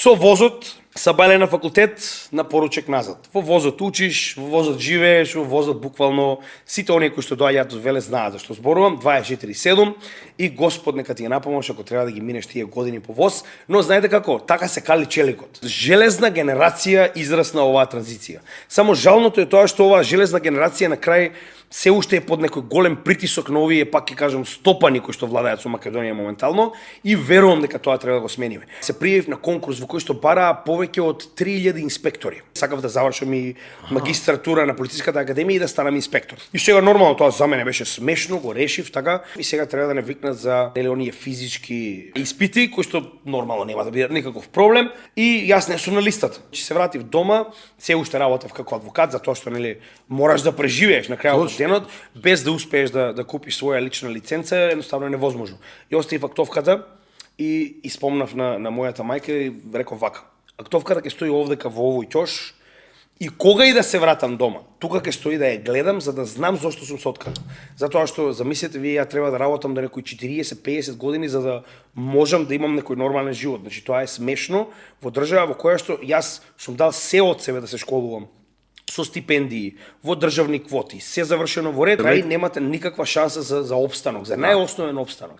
Со возот са бајле на факултет на поручек назад. Во возот учиш, во возот живееш, во возот буквално сите оние кои што доаѓаат од Велес знаат зашто зборувам, 24/7 и Господ нека ти ја напомош ако треба да ги минеш тие години по воз, но знаете како, така се кали челикот. Железна генерација израсна оваа транзиција. Само жалното е тоа што оваа железна генерација на крај се уште е под некој голем притисок на овие, пак ќе кажам, стопани кои што владеат со Македонија моментално и верувам дека тоа треба да го смениме. Се пријавив на конкурс во кој што бараа повеќе од 3000 инспектори. Сакав да завршам и магистратура на полициската академија и да станам инспектор. И сега нормално тоа за мене беше смешно, го решив така и сега треба да не викнат за оние физички испити кои што нормално нема да бидат никаков проблем и јас не сум на листата. Че се вратив дома, се уште работев како адвокат затоа што мораш да преживееш на крајот од денот без да успееш да купиш своја лична лиценца, едноставно е невозможно. И оставив актовката и спомнав на мојата мајка и реков вака: актовката ќе стои овдека во овој ќош и кога и да се вратам дома, тука ќе стои да ја гледам за да знам зошто сум се откажал. Затоа што замислете вие ја треба да работам до некои 40-50 години за да можам да имам некој нормален живот. Значи тоа е смешно во држава во која што јас сум дал се од себе да се школувам со стипендии, во државни квоти, се завршено во ред, и немате никаква шанса за опстанок, за најосновен опстанок.